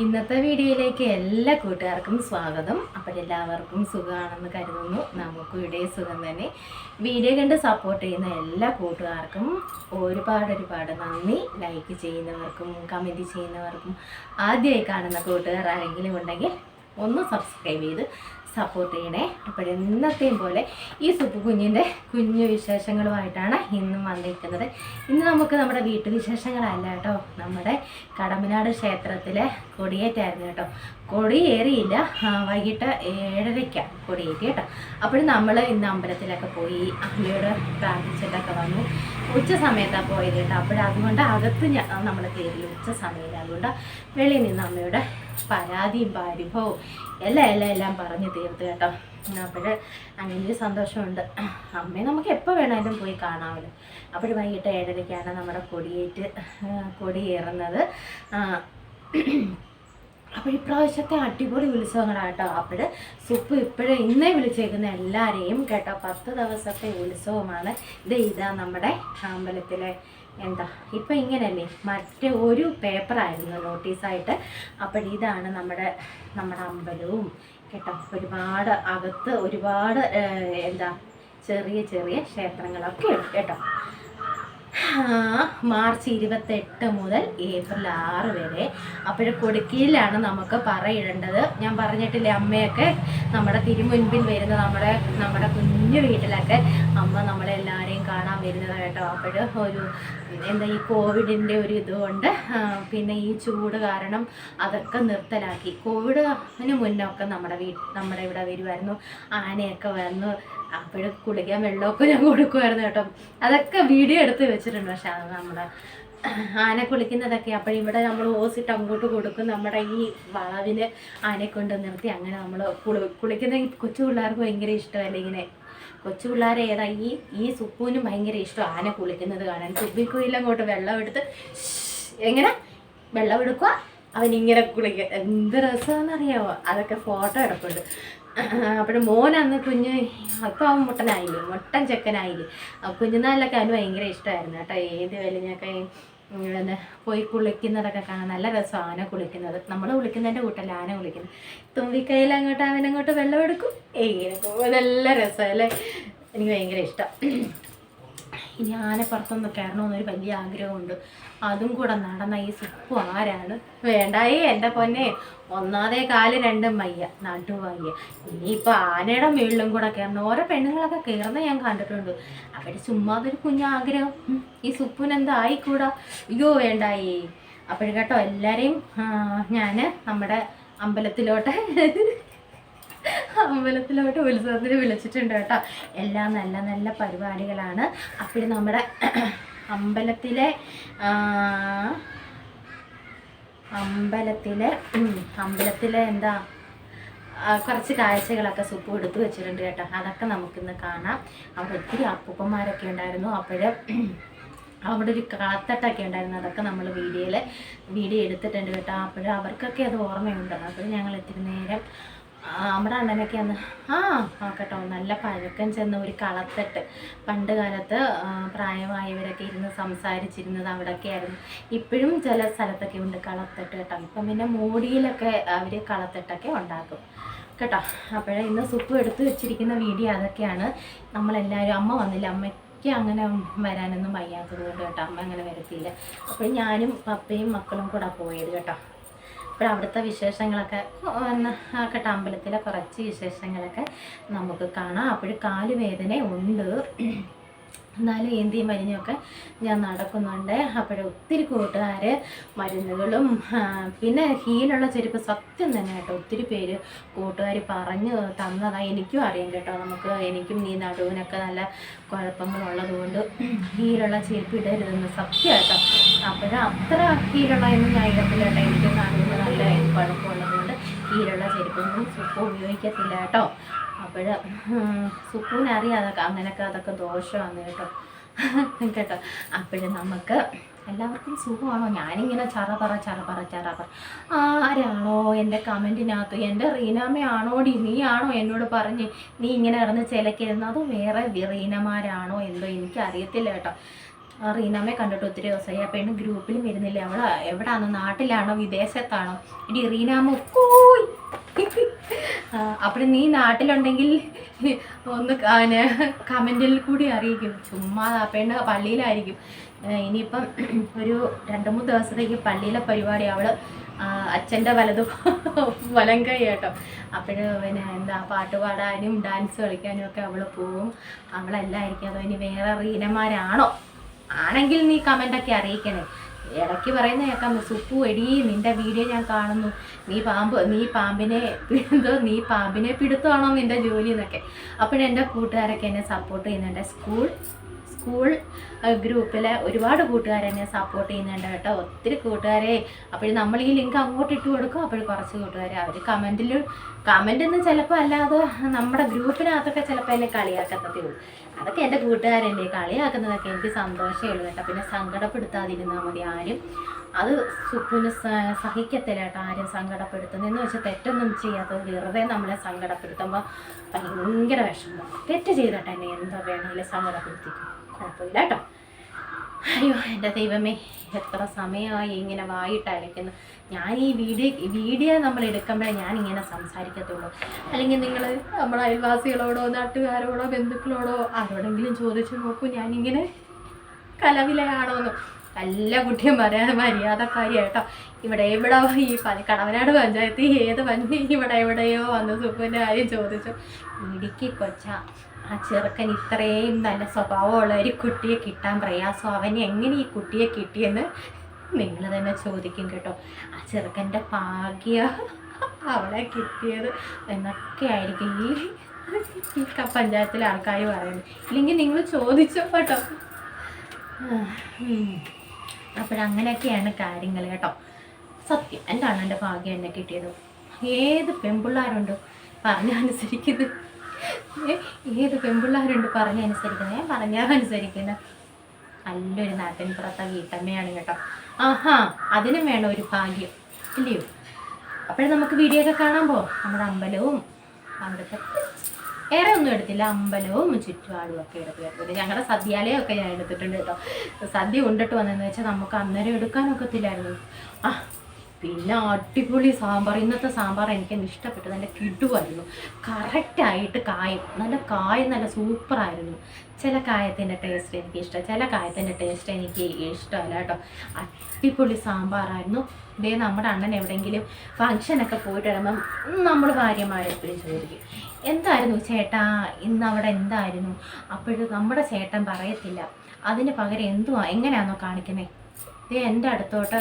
ഇന്നത്തെ വീഡിയോയിലേക്ക് എല്ലാ കൂട്ടുകാർക്കും സ്വാഗതം. അപ്പോൾ എല്ലാവർക്കും സുഖമാണെന്ന് കരുതുന്നു. നമുക്കും ഇവിടെ സുഖം തന്നെ. വീഡിയോ കണ്ട് സപ്പോർട്ട് ചെയ്യുന്ന എല്ലാ കൂട്ടുകാർക്കും ഒരുപാട് നന്ദി. ലൈക്ക് ചെയ്യുന്നവർക്കും കമൻറ്റ് ചെയ്യുന്നവർക്കും ആദ്യമായി കാണുന്ന കൂട്ടുകാർ ആരെങ്കിലും ഉണ്ടെങ്കിൽ ഒന്ന് സബ്സ്ക്രൈബ് ചെയ്ത് സപ്പോർട്ട് ചെയ്യണേ. അപ്പോൾ ഇന്നത്തെയും പോലെ ഈ സുപ്പു കുഞ്ഞിൻ്റെ കുഞ്ഞു വിശേഷങ്ങളുമായിട്ടാണ് ഇന്നും വന്നിരിക്കുന്നത്. ഇന്ന് നമുക്ക് നമ്മുടെ വീട്ടുവിശേഷങ്ങളല്ല കേട്ടോ, നമ്മുടെ കടമ്പനാട് ക്ഷേത്രത്തിലെ കൊടിയേറ്റായിരുന്നു കേട്ടോ. കൊടിയേറിയില്ല, വൈകിട്ട് 7:30 കൊടിയേറ്റി കേട്ടോ. അപ്പോൾ നമ്മൾ ഇന്ന് അമ്പലത്തിലൊക്കെ പോയി അമ്മയോട് പ്രാർത്ഥിച്ചിട്ടൊക്കെ വന്നു. ഉച്ച സമയത്താണ് പോയത് കേട്ടോ. അപ്പോഴതുകൊണ്ട് അകത്ത് നമ്മൾ കയറി ഉച്ച സമയത്ത്. അതുകൊണ്ട് വെളിയിൽ നിന്ന് അമ്മയുടെ പരാതിയും പരിഭവവും എല്ലാം പറഞ്ഞ് തീർത്ത് കേട്ടോ. അപ്പോൾ അങ്ങനെ സന്തോഷമുണ്ട്. അമ്മയെ നമുക്ക് എപ്പോൾ വേണമെങ്കിലും പോയി കാണാമല്ലോ. അപ്പോൾ വൈകിട്ട് 7:30 നമ്മുടെ കൊടിയേറുന്നത്. അപ്പോൾ ഇപ്രാവശ്യത്തെ അടിപൊളി ഉത്സവങ്ങളാട്ടോ. അപ്പോൾ സുപ്പ് ഇന്നേ വിളിച്ചേക്കുന്ന എല്ലാവരെയും കേട്ടോ. 10 ദിവസത്തെ ഉത്സവമാണ്. ഇതാ നമ്മുടെ അമ്പലത്തിലെ ഇപ്പം ഇങ്ങനെയല്ലേ, ഒരു പേപ്പറായിരുന്നു നോട്ടീസായിട്ട്. അപ്പോൾ ഇതാണ് നമ്മുടെ അമ്പലവും കേട്ടോ. അകത്ത് ഒരുപാട് ചെറിയ ക്ഷേത്രങ്ങളൊക്കെ ഉണ്ട് കേട്ടോ. മാർച്ച് 28 മുതൽ ഏപ്രിൽ 6 വരെ. അപ്പോൾ കൊടുക്കിയിലാണ് നമുക്ക് പറയിടേണ്ടത്. ഞാൻ പറഞ്ഞിട്ടില്ലേ, അമ്മയൊക്കെ നമ്മുടെ തിരുമുൻപിൽ വരുന്ന നമ്മുടെ കുഞ്ഞു വീട്ടിലൊക്കെ അമ്മ നമ്മളെല്ലാവരെയും കാണാൻ വരുന്നത് കേട്ടോ. അപ്പോൾ ഈ കോവിഡിൻ്റെ ഒരു ഇതുകൊണ്ട് പിന്നെ ഈ ചൂട് കാരണം അതൊക്കെ നിർത്തലാക്കി. കോവിഡിന് മുന്നൊക്കെ നമ്മുടെ ഇവിടെ വരുമായിരുന്നു, ആനയൊക്കെ വന്നു. അപ്പോഴും കുളിക്കാൻ വെള്ളമൊക്കെ ഞാൻ കൊടുക്കുമായിരുന്നു കേട്ടോ. അതൊക്കെ വീഡിയോ എടുത്ത് വെച്ചിട്ടുണ്ട്. പക്ഷെ അത് നമ്മുടെ ആന കുളിക്കുന്നതൊക്കെ അപ്പോഴിവിടെ നമ്മൾ ഓസിട്ട് അങ്ങോട്ട് കൊടുക്കും. നമ്മുടെ ഈ വളവിൽ ആനയെ കൊണ്ട് നിർത്തി അങ്ങനെ നമ്മൾ കുളിക്കുന്ന കൊച്ചു പിള്ളേർക്ക് ഭയങ്കര ഇഷ്ടമല്ലേ ഇങ്ങനെ. കൊച്ചു പിള്ളേരെ ഈ സുപ്പൂനും ഭയങ്കര ഇഷ്ടം ആന കുളിക്കുന്നത് കാണാൻ. തുമ്പിക്കുയിലങ്ങോട്ട് വെള്ളം എടുത്ത് എങ്ങനെ വെള്ളം എടുക്കുക, അവനിങ്ങനെ കുളിക്കുക. എന്ത് രസമാണെന്നറിയാമോ. അതൊക്കെ ഫോട്ടോ എടുക്കുന്നുണ്ട്. അപ്പോൾ മോൻ അന്ന് അപ്പോൾ അവൻ മുട്ടൻ ചെക്കനായില്ലേ. കുഞ്ഞുനാളിലൊക്കെ അവന് ഭയങ്കര ഇഷ്ടമായിരുന്നു കേട്ടോ. ഏത് വലിഞ്ഞൊക്കെ പോയി കുളിക്കുന്നതൊക്കെ കാണാൻ നല്ല രസം. ആന കുളിക്കുന്നത് നമ്മൾ കുളിക്കുന്നതിൻ്റെ കൂട്ടല്ല ആന കുളിക്കുന്നത്. തുമ്പിക്കൈയിൽ അവനങ്ങോട്ട് വെള്ളം എടുക്കും. ഇങ്ങനെ നല്ല രസമല്ലേ. എനിക്ക് ഭയങ്കര ഇഷ്ടം. ഇനി ആനപ്പുറത്തൊന്ന് കയറണമെന്നൊരു വലിയ ആഗ്രഹമുണ്ട്. അതും കൂടെ നടന്ന ഈ സുപ്പു ആരാണ് വേണ്ടായേ എൻ്റെ പൊന്നെ. ഒന്നാമതേ കാല് രണ്ടും വയ്യ, നടുവയ്യ. ഇനിയിപ്പോൾ ആനയുടെ മുകളിലും കൂടെ കയറണം. ഓരോ പെണ്ണുങ്ങളൊക്കെ കയറുന്ന ഞാൻ കണ്ടിട്ടുണ്ട്. അവിടെ ചുമ്മാതൊരു കുഞ്ഞാഗ്രഹം. ഈ സുപ്പുനെന്താ ആയിക്കൂടാ. അയ്യോ വേണ്ടായേ. അപ്പോഴും കേട്ടോ എല്ലാവരെയും ഞാൻ നമ്മുടെ അമ്പലത്തിലോട്ട് ഉത്സവത്തിന് വിളിച്ചിട്ടുണ്ട് കേട്ടോ. എല്ലാം നല്ല പരിപാടികളാണ്. അപ്പോൾ നമ്മുടെ അമ്പലത്തിലെ കുറച്ച് കാഴ്ചകളൊക്കെ സുപ്പ് എടുത്ത് വെച്ചിട്ടുണ്ട് കേട്ടോ. അതൊക്കെ നമുക്കിന്ന് കാണാം. അവിടെ ഒത്തിരി അപ്പൂപ്പന്മാരൊക്കെ ഉണ്ടായിരുന്നു. അവിടെ ഒരു കളത്തട്ടൊക്കെ ഉണ്ടായിരുന്നു. അതൊക്കെ നമ്മൾ വീഡിയോ എടുത്തിട്ടുണ്ട് കേട്ടോ. അവർക്കൊക്കെ അത് ഓർമ്മയുണ്ട്. അപ്പോൾ ഞങ്ങൾ ഇത്തിരി നേരം നമ്മുടെ അണ്ണനൊക്കെ അന്ന് കേട്ടോ നല്ല പഴക്കം ചെന്ന ഒരു കളത്തട്ട്. പണ്ട് കാലത്ത് പ്രായമായവരൊക്കെ ഇരുന്ന് സംസാരിച്ചിരുന്നത് അവിടെയൊക്കെ ആയിരുന്നു. ഇപ്പോഴും ചില സ്ഥലത്തൊക്കെ ഉണ്ട് കളത്തട്ട് കേട്ടോ. ഇപ്പം പിന്നെ മോടിയിലൊക്കെ അവർ കളത്തട്ടൊക്കെ ഉണ്ടാക്കും കേട്ടോ. ഇന്ന് സുപ്പ് എടുത്ത് വെച്ചിരിക്കുന്ന വീഡിയോ അതൊക്കെയാണ്. നമ്മളെല്ലാവരും അമ്മ വന്നില്ല. അമ്മയ്ക്ക് അങ്ങനെ വരാനൊന്നും വയ്യാത്തത് കൊണ്ട് കേട്ടോ അമ്മ അങ്ങനെ വരത്തില്ല. അപ്പോൾ ഞാനും പപ്പയും മക്കളും കൂടെ പോയത് കേട്ടോ. അപ്പോൾ അവിടുത്തെ വിശേഷങ്ങളൊക്കെ കേട്ടോ, അമ്പലത്തിലെ കുറച്ച് വിശേഷങ്ങളൊക്കെ നമുക്ക് കാണാം. അപ്പോൾ കാലുവേദന ഉണ്ട്, എന്നാലും ഏന്തിയും വലിഞ്ഞൊക്കെ ഞാൻ നടക്കുന്നുണ്ട്. ഒത്തിരി കൂട്ടുകാർ മരുന്നുകളും പിന്നെ ഹീലുള്ള ചെരുപ്പ് സത്യം തന്നെ കേട്ടോ. ഒത്തിരി പേര് കൂട്ടുകാർ പറഞ്ഞു തന്നതാണ്. എനിക്കും അറിയാം കേട്ടോ. എനിക്കും ഈ നടുവിനൊക്കെ നല്ല കുഴപ്പങ്ങളുള്ളത് കൊണ്ട് ഹീലുള്ള ചെരുപ്പ് ഇടരുതെന്ന് സത്യം കേട്ടോ. അത്ര ഹീലുള്ളതൊന്നും ഞാൻ ഇടത്തില്ല കേട്ടോ. എനിക്ക് നടുവിന് നല്ല കുഴപ്പമുള്ളത് കൊണ്ട് ഹീലുള്ള ചെരുപ്പൊന്നും സുപ്പ് ഉപയോഗിക്കത്തില്ല കേട്ടോ. സുപ്പൂനറിയാം അതൊക്കെ ദോഷമാണ് കേട്ടോ. നമുക്ക് എല്ലാവർക്കും സുഖമാണോ? ഞാനിങ്ങനെ ചറപറ ആരാണോ എൻ്റെ കമൻറ്റിനകത്ത് എൻ്റെ റീനാമ്മയാണോടി നീയാണോ എന്നോട് പറഞ്ഞ് നീ ഇങ്ങനെ ഇറന്ന് ചിലക്കിരുന്നത്? അതോ വേറെ റീനമാരാണോ എന്തോ എനിക്കറിയത്തില്ല കേട്ടോ. റീനാമ്മയെ കണ്ടിട്ട് ഒത്തിരി ദിവസമായി. ആ പെണ്ണ് ഗ്രൂപ്പിലും വരുന്നില്ല. അവൾ എവിടാണോ, നാട്ടിലാണോ വിദേശത്താണോ? ഇടി റീനാമ്മ കൂയ്. അപ്പോൾ നീ നാട്ടിലുണ്ടെങ്കിൽ ഒന്ന് കമൻറ്റിൽ കൂടി അറിയിക്കും. ചുമ്മാ ആ പെണ്ണ് പള്ളിയിലായിരിക്കും. ഇനിയിപ്പം ഒരു 2-3 ദിവസത്തേക്ക് പള്ളിയിലെ പരിപാടി. അവൾ അച്ഛൻ്റെ വലം കൈ കേട്ടോ. അപ്പോൾ പിന്നെ എന്താ പാട്ട് പാടാനും ഡാൻസ് കളിക്കാനും ഒക്കെ അവൾ പോവും. അവളല്ലായിരിക്കും. അതോ ഇനി വേറെ റീനമാരാണോ? ആണെങ്കിൽ നീ കമൻ്റൊക്കെ അറിയിക്കണേ. ഇടയ്ക്ക് പറയുന്ന കേൾക്കാം, സുപ്പു എടി നിൻ്റെ വീഡിയോ ഞാൻ കാണുന്നു, നീ പാമ്പിനെ പിടുത്തമാണോ നിൻ്റെ ജോലി എന്നൊക്കെ. അപ്പോഴെൻ്റെ കൂട്ടുകാരൊക്കെ എന്നെ സപ്പോർട്ട് ചെയ്യുന്നുണ്ട്. സ്കൂൾ ഗ്രൂപ്പിലെ ഒരുപാട് കൂട്ടുകാരെന്നെ സപ്പോർട്ട് ചെയ്യുന്നുണ്ട് കേട്ടോ. ഒത്തിരി കൂട്ടുകാരെ. അപ്പോൾ നമ്മൾ ഈ ലിങ്ക് അങ്ങോട്ട് ഇട്ട് കൊടുക്കും. അപ്പോൾ കുറച്ച് കൂട്ടുകാരെ അവർ കമൻറ്റൊന്നും ചിലപ്പോൾ അല്ലാതെ നമ്മുടെ ഗ്രൂപ്പിനകത്തൊക്കെ ചിലപ്പോൾ എന്നെ കളിയാക്കത്തതേ ഉള്ളൂ. അതൊക്കെ എൻ്റെ കൂട്ടുകാരല്ലേ. കളിയാക്കുന്നതൊക്കെ എനിക്ക് സന്തോഷമേ ഉള്ളൂ കേട്ടോ. പിന്നെ സങ്കടപ്പെടുത്താതിരുന്നാൽ മതി ആരും. അത് സുപ്പുവിന് സഹിക്കത്തില്ല കേട്ടോ ആരും സങ്കടപ്പെടുത്തുന്നതെന്ന് വെച്ചാൽ തെറ്റൊന്നും ചെയ്യാത്തത് വെറുതെ നമ്മളെ സങ്കടപ്പെടുത്തുമ്പോൾ ഭയങ്കര വിഷമം. തെറ്റ് ചെയ്തിട്ട് എന്നെ എന്താ വേണമെങ്കിലും സങ്കടപ്പെടുത്തിക്കും, കുഴപ്പമില്ല കേട്ടോ. അയ്യോ എൻ്റെ ദൈവമേ, എത്ര സമയമായി ഇങ്ങനെ വായിട്ട് അലയ്ക്കുന്നു. ഞാൻ ഈ വീഡിയോ നമ്മൾ എടുക്കുമ്പോഴേ ഞാനിങ്ങനെ സംസാരിക്കത്തുള്ളൂ. അല്ലെങ്കിൽ നിങ്ങൾ നമ്മുടെ അയൽവാസികളോടോ നാട്ടുകാരോടോ ബന്ധുക്കളോടോ ആരോടെങ്കിലും ചോദിച്ചു നോക്കൂ ഞാനിങ്ങനെ കലവിലയാണോന്ന്. നല്ല കുട്ടിയും പറയാൻ മര്യാദക്കാരിയായിട്ടോ. ഇവിടെ ഈ കടവനാട് പഞ്ചായത്ത് ഇവിടെ എവിടെയോ വന്ന് സുപ്പുവിൻ്റെ കാര്യം ചോദിച്ചു. ഇടുക്കി കൊച്ച ആ ചെറുക്കൻ ഇത്രയും നല്ല സ്വഭാവമുള്ള ഒരു കുട്ടിയെ കിട്ടാൻ പ്രയാസം. അവന് എങ്ങനെ ഈ കുട്ടിയെ കിട്ടിയെന്ന് നിങ്ങൾ തന്നെ ചോദിക്കും കേട്ടോ. ആ ചെറുക്കൻ്റെ ഭാഗ്യ അവളെ കിട്ടിയത് എന്നൊക്കെ ആയിരിക്കും ഈ പഞ്ചായത്തിലെ ആൾക്കാർ പറയുന്നത്. ഇല്ലെങ്കിൽ നിങ്ങൾ ചോദിച്ചോ കേട്ടോ. അപ്പോഴങ്ങനെയൊക്കെയാണ് കാര്യങ്ങൾ കേട്ടോ. സത്യം എൻ്റെ അണ്ണൻ്റെ ഭാഗ്യം എന്നെ കിട്ടിയത്. ഏത് പെൺപിള്ളേരുണ്ട് പറഞ്ഞനുസരിക്കുന്നത്? ഏത് പെൺപിള്ളേരുണ്ട് പറഞ്ഞനുസരിക്കുന്നത്? ഞാൻ പറഞ്ഞാൽ അനുസരിക്കുന്ന നല്ലൊരു നാട്ടിൻ പുറത്തെ വീട്ടമ്മയാണ് കേട്ടോ. ആഹാ, അതിനും വേണം ഒരു ഭാഗ്യം ഇല്ലയോ? അപ്പോഴും നമുക്ക് വീഡിയോ ഒക്കെ കാണാൻ പോകാം. നമ്മുടെ അമ്പലവും അവിടുത്തെ ഏറെ ഒന്നും എടുത്തില്ല, അമ്പലവും ചുറ്റുപാടും ഒക്കെ എടുത്തിട്ടുണ്ട്. ഞങ്ങളുടെ സദ്യാലയമൊക്കെ ഞാൻ എടുത്തിട്ടുണ്ട് കേട്ടോ. സദ്യ കൊണ്ടിട്ട് വന്നതെന്ന് വെച്ചാൽ നമുക്ക് അന്നേരം എടുക്കാനൊക്കത്തില്ലായിരുന്നു. പിന്നെ അടിപൊളി സാമ്പാർ. ഇന്നത്തെ സാമ്പാർ എനിക്ക് ഇഷ്ടപ്പെട്ടു. നല്ല കിടുവായിരുന്നു. കറക്റ്റായിട്ട് കായം, നല്ല സൂപ്പറായിരുന്നു. ചില കായത്തിൻ്റെ ടേസ്റ്റ് എനിക്ക് ഇഷ്ടം, ചില കായത്തിൻ്റെ ടേസ്റ്റ് എനിക്ക് ഇഷ്ടമല്ല കേട്ടോ. അടിപൊളി സാമ്പാറായിരുന്നു. ഇതേ നമ്മുടെ അണ്ണൻ എവിടെയെങ്കിലും ഫങ്ഷനൊക്കെ പോയിട്ട് വരുമ്പം നമ്മൾ ഭാര്യമാരെപ്പോഴും ചോദിക്കും, എന്തായിരുന്നു ചേട്ടാ ഇന്ന് അവിടെ എന്തായിരുന്നു? അപ്പോഴും നമ്മുടെ ചേട്ടൻ പറയത്തില്ല. അതിന് പകരം എങ്ങനെയാണോ കാണിക്കുന്നത്? എൻ്റെ അടുത്തോട്ട്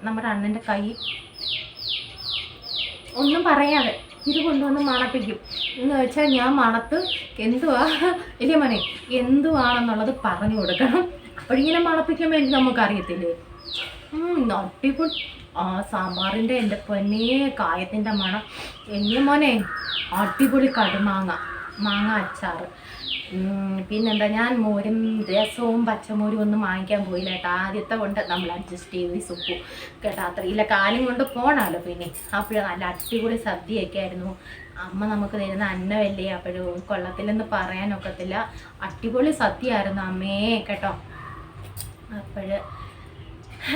നമ്മുടെ അണ്ണൻ്റെ കൈ ഒന്നും പറയാതെ ഇത് കൊണ്ടുവന്ന് മണപ്പിക്കും. എന്ന് വെച്ചാൽ ഞാൻ മണത്ത് ഇല്ലേ മോനെ എന്തുവാണെന്നുള്ളത് പറഞ്ഞു കൊടുക്കണം. അപ്പോഴിങ്ങനെ മണപ്പിക്കുമ്പോൾ എനിക്ക് നമുക്കറിയത്തില്ലേ. അടിപൊളി സാമ്പാറിൻ്റെ എൻ്റെ പൊന്നേ കായത്തിൻ്റെ മണം. എൻ്റെ മോനെ അടിപൊളി മാങ്ങ അച്ചാർ. പിന്നെന്താ, ഞാൻ മോരും രസവും പച്ചമോരും ഒന്നും വാങ്ങിക്കാൻ പോയില്ല കേട്ടോ. ആദ്യത്തെ കൊണ്ട് നമ്മൾ അഡ്ജസ്റ്റ് ചെയ്ത് സുപ്പു കേട്ടോ. അത്രയില്ല, കാലം കൊണ്ട് പോകണമല്ലോ. പിന്നെ അപ്പോഴും നല്ല അടിപൊളി സദ്യയൊക്കെ ആയിരുന്നു. അമ്മ നമുക്ക് തരുന്ന അന്നമല്ലേ, അപ്പോഴും കൊള്ളത്തില്ലെന്ന് പറയാനൊക്കത്തില്ല. അടിപൊളി സദ്യയായിരുന്നു അമ്മേ കേട്ടോ.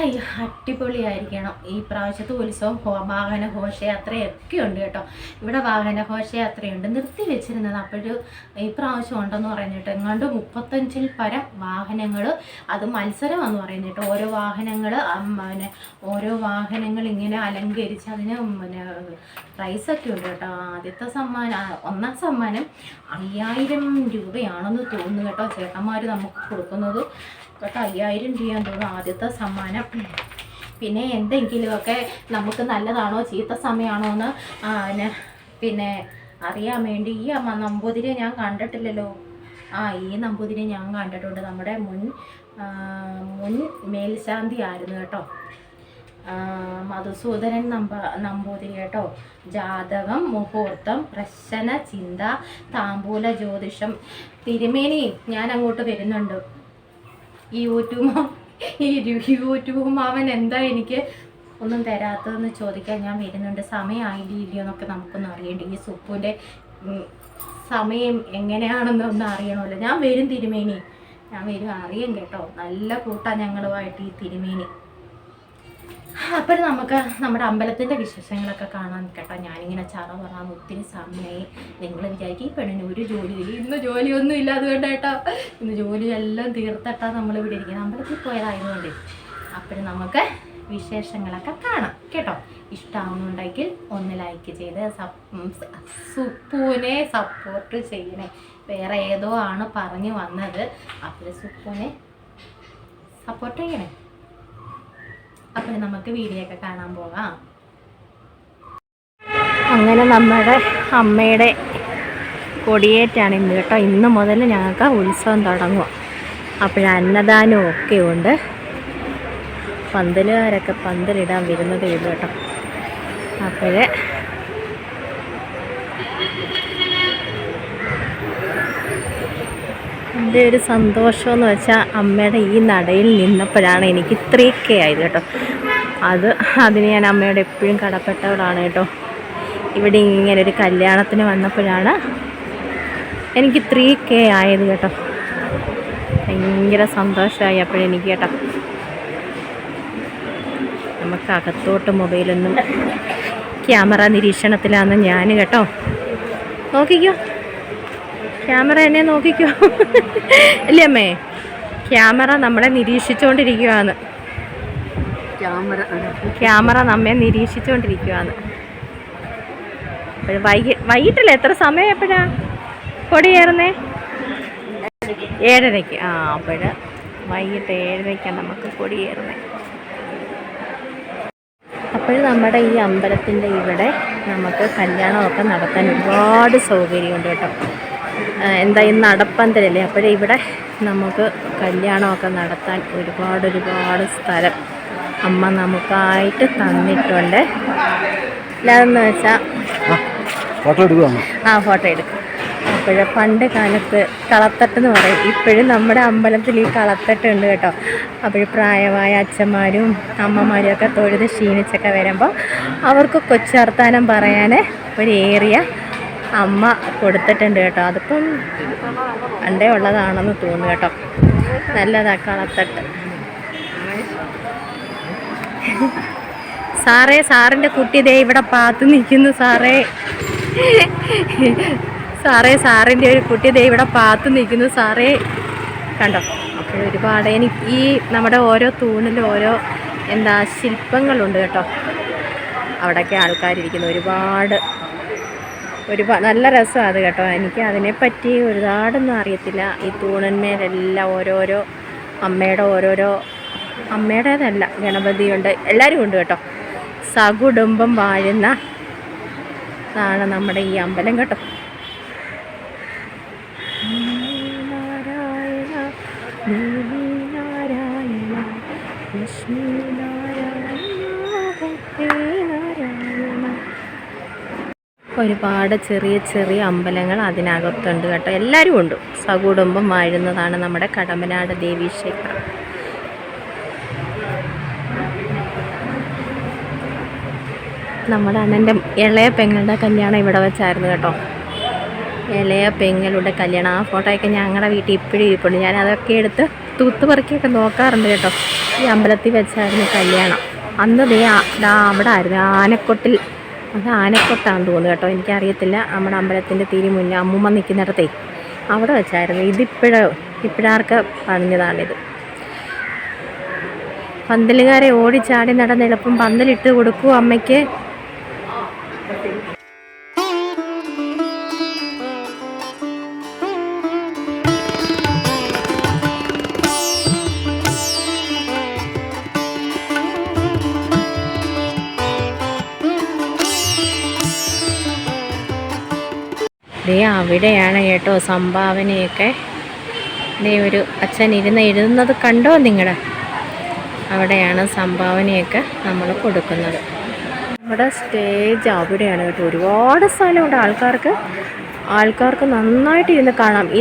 അയ്യോ അടിപൊളിയായിരിക്കണം. ഈ പ്രാവശ്യത്തെ ഉത്സവം വാഹന ഘോഷയാത്രയൊക്കെ ഉണ്ട് കേട്ടോ. ഇവിടെ വാഹന ഘോഷയാത്രയുണ്ട്, നിർത്തി വെച്ചിരുന്നത്. അപ്പോഴും ഈ പ്രാവശ്യം ഉണ്ടെന്ന് പറയുന്നിട്ട് എങ്ങാണ്ട് 35-ൽ പരം വാഹനങ്ങൾ. അത് മത്സരമാണെന്ന് പറയുന്നിട്ട്. ഓരോ വാഹനങ്ങൾ ഇങ്ങനെ അലങ്കരിച്ച് അതിന് പ്രൈസൊക്കെ ഉണ്ട് കേട്ടോ. ആദ്യത്തെ ഒന്നാം സമ്മാനം 5000 രൂപയാണെന്ന് തോന്നുന്നു കേട്ടോ. ചേട്ടന്മാർ നമുക്ക് കൊടുക്കുന്നത് കേട്ടോ. 5000 രൂപയാണെന്ന് തോന്നുന്നു ആദ്യത്തെ സമ്മാനം. പിന്നെ എന്തെങ്കിലുമൊക്കെ നമുക്ക് നല്ലതാണോ ചീത്ത സമയമാണോ എന്ന് പിന്നെ അറിയാൻ വേണ്ടി ഈ നമ്പൂതിരിയെ ഞാൻ കണ്ടിട്ടില്ലല്ലോ. ഈ നമ്പൂതിരിയെ ഞാൻ കണ്ടിട്ടുണ്ട്. നമ്മുടെ മുൻ മേൽശാന്തി ആയിരുന്നു കേട്ടോ, മധുസൂദനൻ നമ്പൂതിരി കേട്ടോ. ജാതകം, മുഹൂർത്തം, പ്രശ്ന ചിന്ത, താമ്പൂല ജ്യോതിഷം. തിരുമേനി ഞാൻ അങ്ങോട്ട് വരുന്നുണ്ട്. ഈ യൂട്യൂബ് മാവൻ എന്താ എനിക്ക് ഒന്നും തരാത്തതെന്ന് ചോദിക്കാൻ ഞാൻ വരുന്നുണ്ട്. സമയമായില്ല ഇല്ലയോ എന്നൊക്കെ നമുക്കൊന്നും അറിയണ്ട. ഈ സുപ്പുവിൻ്റെ സമയം എങ്ങനെയാണെന്നൊന്നും അറിയണമല്ലോ. ഞാൻ വരും തിരുമേനി, ഞാൻ വരും അറിയും കേട്ടോ. നല്ല കൂട്ടാ ഞങ്ങളുമായിട്ട് ഈ തിരുമേനി. അപ്പോൾ നമുക്ക് നമ്മുടെ അമ്പലത്തിൻ്റെ വിശേഷങ്ങളൊക്കെ കാണാൻ കേട്ടോ. ഞാനിങ്ങനെ ചറ പറയാൻ ഒത്തിരി സമയമായി. നിങ്ങൾ വിചാരിക്കും ഈ പെണ്ണിന് ഒരു ജോലിയില്ല. ഇന്ന് ജോലിയൊന്നും ഇല്ല, അതുകൊണ്ട് കേട്ടോ ഇന്ന് ജോലിയെല്ലാം തീർത്തിട്ടാ നമ്മളിവിടെ ഇരിക്കുന്നത്, അമ്പലത്തിൽ പോയതായതുകൊണ്ട്. അപ്പോഴും നമുക്ക് വിശേഷങ്ങളൊക്കെ കാണാം കേട്ടോ. ഇഷ്ടമാവുന്നുണ്ടെങ്കിൽ ഒന്ന് ലൈക്ക് ചെയ്ത് സുപ്പുവിനെ സപ്പോർട്ട് ചെയ്യണേ. വേറെ ഏതോ ആണ് പറഞ്ഞു വന്നത്, അപ്പോൾ സുപ്പുവിനെ സപ്പോർട്ട് ചെയ്യണേ. അപ്പോൾ നമുക്ക് വീഡിയോ ഒക്കെ കാണാൻ പോകാം. അങ്ങനെ നമ്മുടെ അമ്മയുടെ കൊടിയേറ്റാണ് ഇന്ന് കേട്ടോ. ഇന്ന് മുതൽ ഞങ്ങൾക്ക് ഉത്സവം തുടങ്ങുക. അപ്പോൾ അന്നദാനവും ഒക്കെ ഉണ്ട്. പന്തലുകാരൊക്കെ പന്തലിടാൻ വരുന്നതേ ഉള്ളൂ കേട്ടോ. അപ്പോൾ എൻ്റെ ഒരു സന്തോഷമെന്ന് വെച്ചാൽ അമ്മയുടെ ഈ നടയിൽ നിന്നപ്പോഴാണ് എനിക്ക് ഇത്രയൊക്കെ ആയത് കേട്ടോ. അതിന് ഞാൻ അമ്മയോട് എപ്പോഴും കടപ്പെട്ടവളാണ് കേട്ടോ. ഇവിടെ ഇങ്ങനെ ഒരു കല്യാണത്തിന് വന്നപ്പോഴാണ് എനിക്ക് ഇത്രയൊക്കെ ആയത് കേട്ടോ. ഭയങ്കര സന്തോഷമായി അപ്പോഴെനിക്ക് കേട്ടോ. നമുക്ക് അകത്തോട്ട് മൊബൈലൊന്നും ക്യാമറ നിരീക്ഷണത്തിലാണ് ഞാൻ കേട്ടോ. നോക്കിക്കോ, ക്യാമറ എന്നെ നോക്കിക്കോ അല്ലേ അമ്മേ? ക്യാമറ നമ്മളെ നിരീക്ഷിച്ചുകൊണ്ടിരിക്കുകയാണ്. ക്യാമറ നമ്മെ നിരീക്ഷിച്ചുകൊണ്ടിരിക്കുകയാണ്. വൈകിട്ടല്ലേ? എത്ര സമയം എപ്പോഴാ കൊടിയേറുന്നേ? 7:30. അപ്പോൾ വൈകിട്ട് 7:30 നമുക്ക് കൊടിയേറുന്നേ. അപ്പോൾ നമ്മുടെ ഈ അമ്പലത്തിൻ്റെ ഇവിടെ നമുക്ക് കല്യാണമൊക്കെ നടത്താൻ ഒരുപാട് സൗകര്യമുണ്ട് കേട്ടോ. എന്താ ഈ നടപ്പന്തലല്ലേ, അപ്പോഴിവിടെ നമുക്ക് കല്യാണമൊക്കെ നടത്താൻ ഒരുപാട് സ്ഥലം അമ്മ നമുക്കായിട്ട് തന്നിട്ടുണ്ട്. അല്ലാതെന്ന് വെച്ചാൽ ഫോട്ടോ എടുക്കും. അപ്പോൾ പണ്ട് കാലത്ത് കളത്തട്ടെന്ന് പറയും. ഇപ്പോഴും നമ്മുടെ അമ്പലത്തിൽ ഈ കളത്തട്ടുണ്ട് കേട്ടോ. അപ്പോൾ പ്രായമായ അച്ഛന്മാരും അമ്മമാരും ഒക്കെ തൊഴുത് ക്ഷീണിച്ചൊക്കെ വരുമ്പോൾ അവർക്ക് കൊച്ചുവർത്താനം പറയാൻ ഒരു ഏരിയ അമ്മ കൊടുത്തിട്ടുണ്ട് കേട്ടോ. അതിപ്പം പണ്ടേ ഉള്ളതാണെന്ന് തോന്നുന്നു കേട്ടോ. നല്ലതാ കളത്തട്ട്. സാറേ, സാറിൻ്റെ കുട്ടി ദേ ഇവിടെ പാത്തു നിൽക്കുന്നു. സാറിൻ്റെ ഒരു കുട്ടി ദേ ഇവിടെ പാത്തു നിൽക്കുന്നു സാറേ, കണ്ടോ. അപ്പോൾ ഒരുപാട് എനിക്ക് ഈ നമ്മുടെ ഓരോ തൂണിലും ഓരോ ശില്പങ്ങളുണ്ട് കേട്ടോ. അവിടെയൊക്കെ ആൾക്കാരിരിക്കുന്നു. ഒരുപാട് നല്ല രസമാണ് അത് കേട്ടോ. എനിക്ക് അതിനെപ്പറ്റി ഒരുപാടൊന്നും അറിയത്തില്ല. ഈ തൂണിന്മേലെല്ലാം ഓരോരോ അമ്മയുടേതല്ല, ഗണപതിയുണ്ട്, എല്ലാവരും ഉണ്ട് കേട്ടോ. സകുടുംബം വാഴുന്നതാണ് നമ്മുടെ ഈ അമ്പലം കേട്ടോ. നാരായണ ദേവി നാരായണ ലക്ഷ്മി നാരായണ. ഒരുപാട് ചെറിയ അമ്പലങ്ങൾ അതിനകത്തുണ്ട് കേട്ടോ. എല്ലാവരും ഉണ്ട്. സകുടുംബം വാഴുന്നതാണ് നമ്മുടെ കടമ്പനാട് ദേവീക്ഷേത്രം. നമ്മുടെ അണ്ണൻ്റെ ഇളയ പെങ്ങളുടെ കല്യാണം ഇവിടെ വെച്ചായിരുന്നു കേട്ടോ. ഇളയ പെങ്ങളുടെ കല്യാണം. ആ ഫോട്ടോയൊക്കെ ഞങ്ങളുടെ വീട്ടിൽ ഇപ്പോഴും ഇരിപ്പുണ്ട്. ഞാൻ അതൊക്കെ എടുത്ത് തൂത്തുപറിക്കൊക്കെ നോക്കാറുണ്ട് കേട്ടോ. ഈ അമ്പലത്തിൽ വെച്ചായിരുന്നു കല്യാണം. അന്ന് അവിടെ ആയിരുന്നു ആനക്കൊട്ടിൽ. അത് ആനക്കൊട്ടാണെന്ന് തോന്നുന്നു കേട്ടോ, എനിക്കറിയത്തില്ല. നമ്മുടെ അമ്പലത്തിൻ്റെ മുന്നേ അമ്മൂമ്മ നിൽക്കുന്നിടത്തേ അവിടെ വെച്ചായിരുന്നു. ഇപ്പോഴാർക്ക് പണിഞ്ഞതാണിത്. പന്തലുകാരെ ഓടിച്ചാടി നടന്ന് എളുപ്പം പന്തലിട്ട് കൊടുക്കൂ അമ്മയ്ക്ക്. അവിടെയാണ് കേട്ടോ സംഭാവനയൊക്കെ. ഒരു അച്ഛൻ എഴുതുന്നത് കണ്ടോ നിങ്ങളുടെ? അവിടെയാണ് സംഭാവനയൊക്കെ നമ്മൾ കൊടുക്കുന്നത്. നമ്മുടെ സ്റ്റേജ് അവിടെയാണ് കേട്ടോ. ഒരുപാട് സ്ഥലമുണ്ട് ആൾക്കാർക്ക് നന്നായിട്ട് ഇരുന്ന് കാണാം. ഈ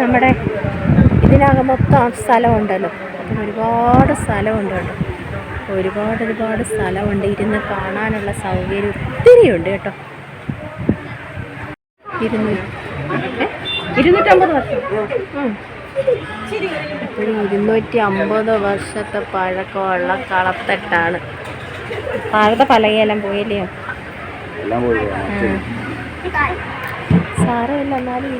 നമ്മുടെ ഇതിനകം മൊത്തം സ്ഥലമുണ്ടല്ലോ. അപ്പം ഒരുപാട് സ്ഥലമുണ്ട് കേട്ടോ. ഒരുപാട് സ്ഥലമുണ്ട്. ഇരുന്ന് കാണാനുള്ള സൗകര്യം ഒത്തിരിയുണ്ട് കേട്ടോ. 250 വർഷം ഒരു 250 വർഷത്തെ പഴക്കമുള്ള കളത്തട്ടാണ്. താഴത്തെ പലകയെല്ലാം പോയില്ലയോ? സാരമില്ല, എന്നാലും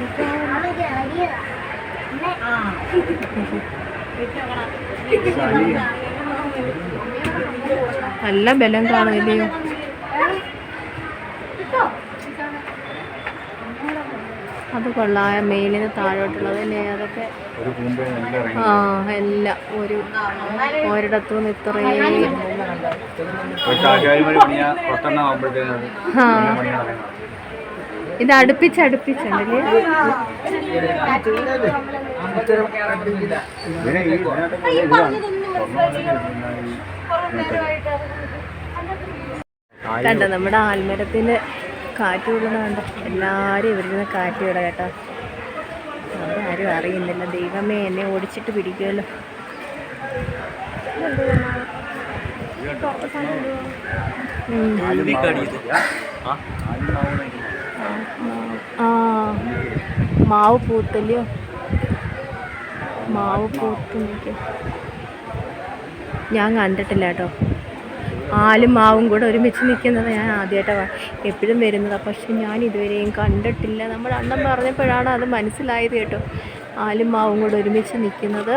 നല്ല ബലം കാണുന്നില്ലയോ? അത് കൊള്ളായ മേലിന് താഴോട്ടുള്ളത് അല്ലേ? അതൊക്കെ എല്ലാം ഒരിടത്തുനിന്ന് ഇത്രയും ഇത് അടുപ്പിച്ചുണ്ടല്ലേ? കണ്ടോ നമ്മുടെ ആൽമരത്തിന് കാറ്റ് വിടുന്നുണ്ടോ? എല്ലാവരും ഇവിടെ നിന്ന് കാറ്റ് വിട കേട്ടോ. അതാരും അറിയുന്നില്ല. ദൈവമേ, എന്നെ ഓടിച്ചിട്ട് പിടിക്കുമല്ലോ. മാവ് പൂത്തല്ലയോ? മാവ് പൂത്ത് നിൽക്കും. ഞാൻ കണ്ടിട്ടില്ല കേട്ടോ. ആലും മാവും കൂടെ ഒരുമിച്ച് നിൽക്കുന്നത് ഞാൻ ആദ്യമായിട്ടാണ് എപ്പോഴും വരുന്നതാണ്. പക്ഷെ ഞാൻ ഇതുവരെയും കണ്ടിട്ടില്ല. നമ്മുടെ അണ്ണൻ പറഞ്ഞപ്പോഴാണ് അത് മനസ്സിലായത് കേട്ടോ. ആലും മാവും കൂടെ ഒരുമിച്ച് നിൽക്കുന്നത്.